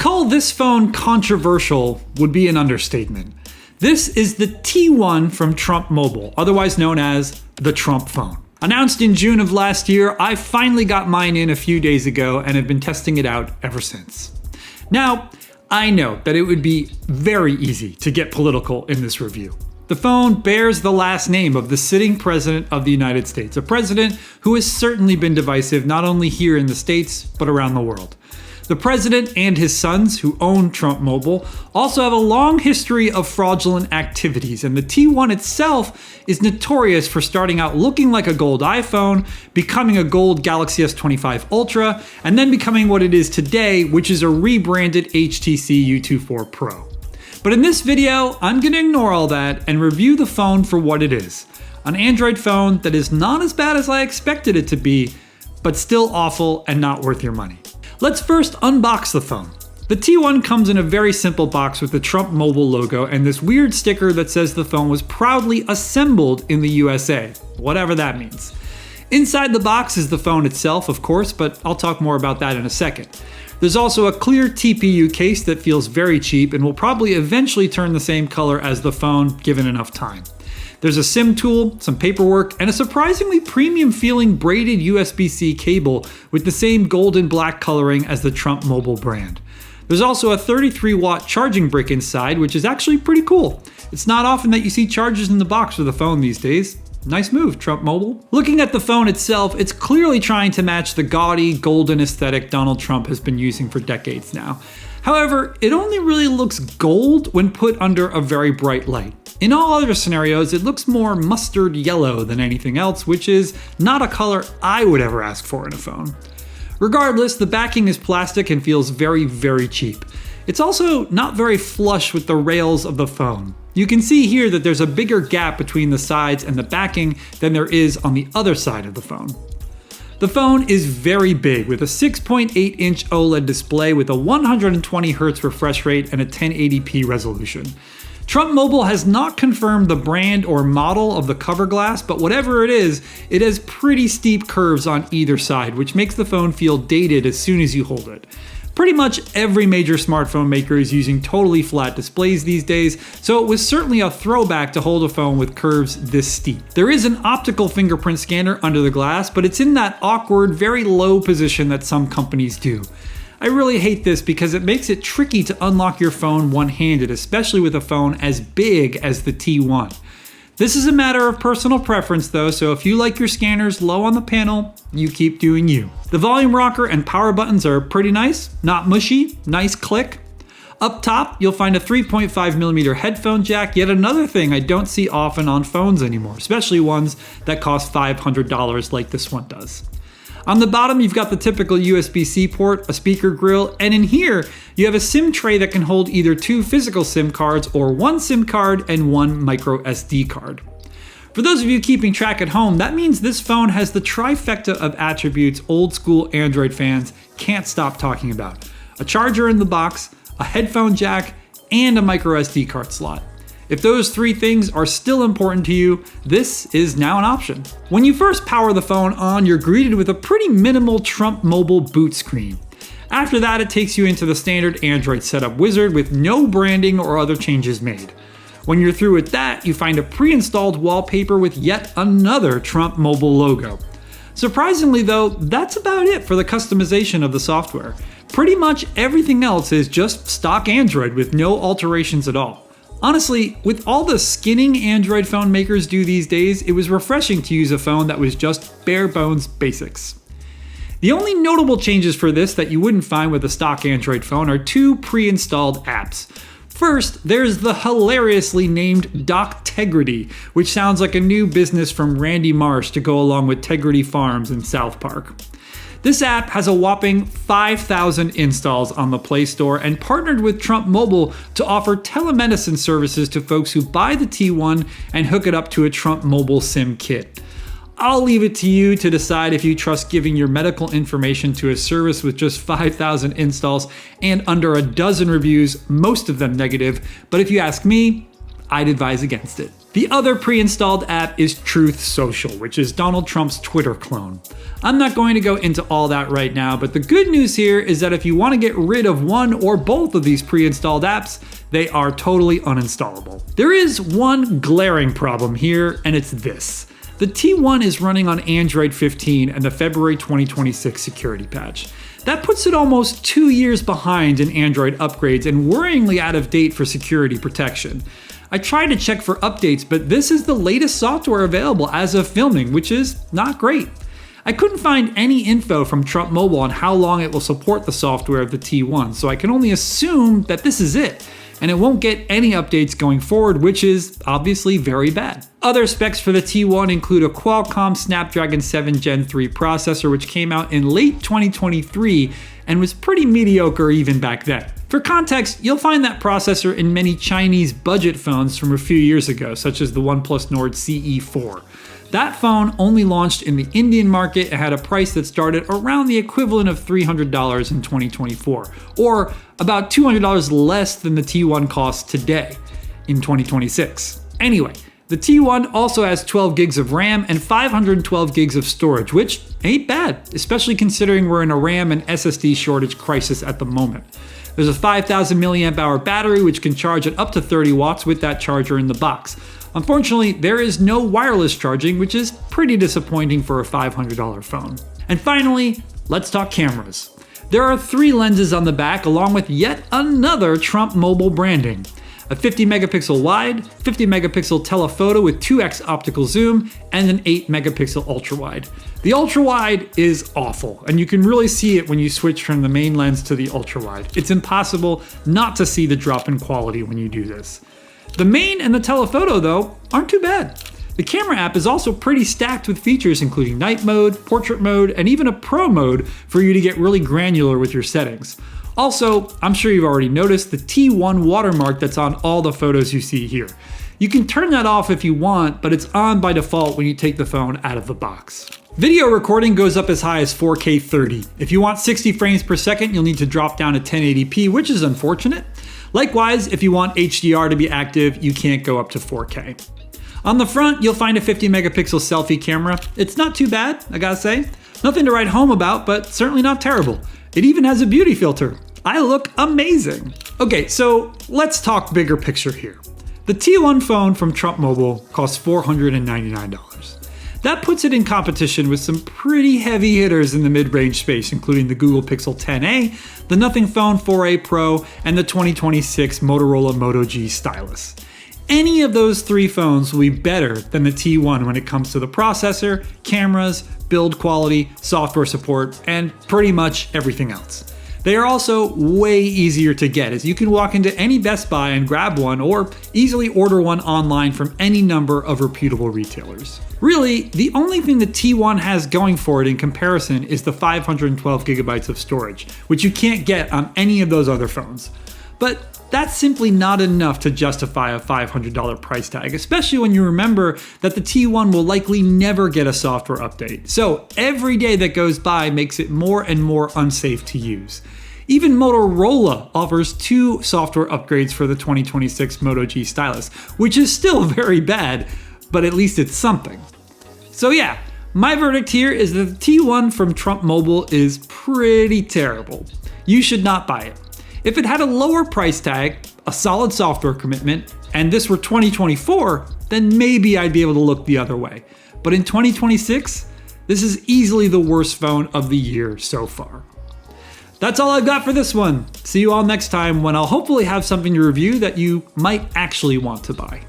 call this phone controversial would be an understatement. This is the T1 from Trump Mobile, otherwise known as the Trump phone. Announced in June of last year, I finally got mine in a few days ago and have been testing it out ever since. Now, I know that it would be very easy to get political in this review. The phone bears the last name of the sitting president of the United States, a president who has certainly been divisive not only here in the States, but around the world. The president and his sons, who own Trump Mobile, also have a long history of fraudulent activities, and the T1 itself is notorious for starting out looking like a gold iPhone, becoming a gold Galaxy S25 Ultra, and then becoming what it is today, which is a rebranded HTC U24 Pro. But in this video, I'm going to ignore all that and review the phone for what it is. An Android phone that is not as bad as I expected it to be, but still awful and not worth your money. Let's first unbox the phone. The T1 comes in a very simple box with the Trump Mobile logo and this weird sticker that says the phone was proudly assembled in the USA, whatever that means. Inside the box is the phone itself, of course, but I'll talk more about that in a second. There's also a clear TPU case that feels very cheap and will probably eventually turn the same color as the phone given enough time. There's a SIM tool, some paperwork, and a surprisingly premium feeling braided USB-C cable with the same gold and black coloring as the Trump Mobile brand. There's also a 33-watt charging brick inside, which is actually pretty cool. It's not often that you see chargers in the box with a phone these days. Nice move, Trump Mobile. Looking at the phone itself, it's clearly trying to match the gaudy, golden aesthetic Donald Trump has been using for decades now. However, it only really looks gold when put under a very bright light. In all other scenarios, it looks more mustard yellow than anything else, which is not a color I would ever ask for in a phone. Regardless, the backing is plastic and feels very, very cheap. It's also not very flush with the rails of the phone. You can see here that there's a bigger gap between the sides and the backing than there is on the other side of the phone. The phone is very big with a 6.8-inch OLED display with a 120Hz refresh rate and a 1080p resolution. Trump Mobile has not confirmed the brand or model of the cover glass, but whatever it has pretty steep curves on either side, which makes the phone feel dated as soon as you hold it. Pretty much every major smartphone maker is using totally flat displays these days, so it was certainly a throwback to hold a phone with curves this steep. There is an optical fingerprint scanner under the glass, but it's in that awkward, very low position that some companies do. I really hate this because it makes it tricky to unlock your phone one-handed, especially with a phone as big as the T1. This is a matter of personal preference though, so if you like your scanners low on the panel, you keep doing you. The volume rocker and power buttons are pretty nice, not mushy, nice click. Up top, you'll find a 3.5mm headphone jack, yet another thing I don't see often on phones anymore, especially ones that cost $500 like this one does. On the bottom, you've got the typical USB-C port, a speaker grill, and in here, you have a SIM tray that can hold either 2 physical SIM cards or 1 SIM card and 1 micro SD card. For those of you keeping track at home, that means this phone has the trifecta of attributes old school Android fans can't stop talking about. A charger in the box, a headphone jack, and a micro SD card slot. If those 3 things are still important to you, this is now an option. When you first power the phone on, you're greeted with a pretty minimal Trump Mobile boot screen. After that, it takes you into the standard Android setup wizard with no branding or other changes made. When you're through with that, you find a pre-installed wallpaper with yet another Trump Mobile logo. Surprisingly though, that's about it for the customization of the software. Pretty much everything else is just stock Android with no alterations at all. Honestly, with all the skinning Android phone makers do these days, it was refreshing to use a phone that was just bare bones basics. The only notable changes for this that you wouldn't find with a stock Android phone are 2 pre-installed apps. First, there's the hilariously named Doctegrity, which sounds like a new business from Randy Marsh to go along with Tegrity Farms in South Park. This app has a whopping 5,000 installs on the Play Store and partnered with Trump Mobile to offer telemedicine services to folks who buy the T1 and hook it up to a Trump Mobile SIM kit. I'll leave it to you to decide if you trust giving your medical information to a service with just 5,000 installs and under a dozen reviews, most of them negative, but if you ask me, I'd advise against it. The other pre-installed app is Truth Social, which is Donald Trump's Twitter clone. I'm not going to go into all that right now, but the good news here is that if you want to get rid of one or both of these pre-installed apps, they are totally uninstallable. There is one glaring problem here, and it's this. The T1 is running on Android 15 and the February 2026 security patch. That puts it almost 2 years behind in Android upgrades and worryingly out of date for security protection. I tried to check for updates, but this is the latest software available as of filming, which is not great. I couldn't find any info from Trump Mobile on how long it will support the software of the T1, so I can only assume that this is it, and it won't get any updates going forward, which is obviously very bad. Other specs for the T1 include a Qualcomm Snapdragon 7 Gen 3 processor, which came out in late 2023 and was pretty mediocre even back then. For context, you'll find that processor in many Chinese budget phones from a few years ago, such as the OnePlus Nord CE4. That phone only launched in the Indian market and had a price that started around the equivalent of $300 in 2024, or about $200 less than the T1 costs today in 2026. Anyway, the T1 also has 12 gigs of RAM and 512 gigs of storage, which ain't bad, especially considering we're in a RAM and SSD shortage crisis at the moment. There's a 5,000 milliamp hour battery which can charge at up to 30 watts with that charger in the box. Unfortunately, there is no wireless charging, which is pretty disappointing for a $500 phone. And finally, let's talk cameras. There are 3 lenses on the back along with yet another Trump Mobile branding. A 50 megapixel wide, 50 megapixel telephoto with 2x optical zoom, and an 8 megapixel ultra wide. The ultra wide is awful, and you can really see it when you switch from the main lens to the ultra wide. It's impossible not to see the drop in quality when you do this. The main and the telephoto, though, aren't too bad. The camera app is also pretty stacked with features including night mode, portrait mode, and even a pro mode for you to get really granular with your settings. Also, I'm sure you've already noticed the T1 watermark that's on all the photos you see here. You can turn that off if you want, but it's on by default when you take the phone out of the box. Video recording goes up as high as 4K 30. If you want 60 frames per second, you'll need to drop down to 1080p, which is unfortunate. Likewise, if you want HDR to be active, you can't go up to 4K. On the front, you'll find a 50 megapixel selfie camera. It's not too bad, I gotta say. Nothing to write home about, but certainly not terrible. It even has a beauty filter. I look amazing. Okay, so let's talk bigger picture here. The T1 phone from Trump Mobile costs $499. That puts it in competition with some pretty heavy hitters in the mid-range space, including the Google Pixel 10a, the Nothing Phone 4a Pro, and the 2026 Motorola Moto G stylus. Any of those 3 phones will be better than the T1 when it comes to the processor, cameras, build quality, software support, and pretty much everything else. They are also way easier to get, as you can walk into any Best Buy and grab one or easily order one online from any number of reputable retailers. Really, the only thing the T1 has going for it in comparison is the 512 gigabytes of storage, which you can't get on any of those other phones. But that's simply not enough to justify a $500 price tag, especially when you remember that the T1 will likely never get a software update. So every day that goes by makes it more and more unsafe to use. Even Motorola offers 2 software upgrades for the 2026 Moto G stylus, which is still very bad, but at least it's something. So yeah, my verdict here is that the T1 from Trump Mobile is pretty terrible. You should not buy it. If it had a lower price tag, a solid software commitment, and this were 2024, then maybe I'd be able to look the other way. But in 2026, this is easily the worst phone of the year so far. That's all I've got for this one. See you all next time when I'll hopefully have something to review that you might actually want to buy.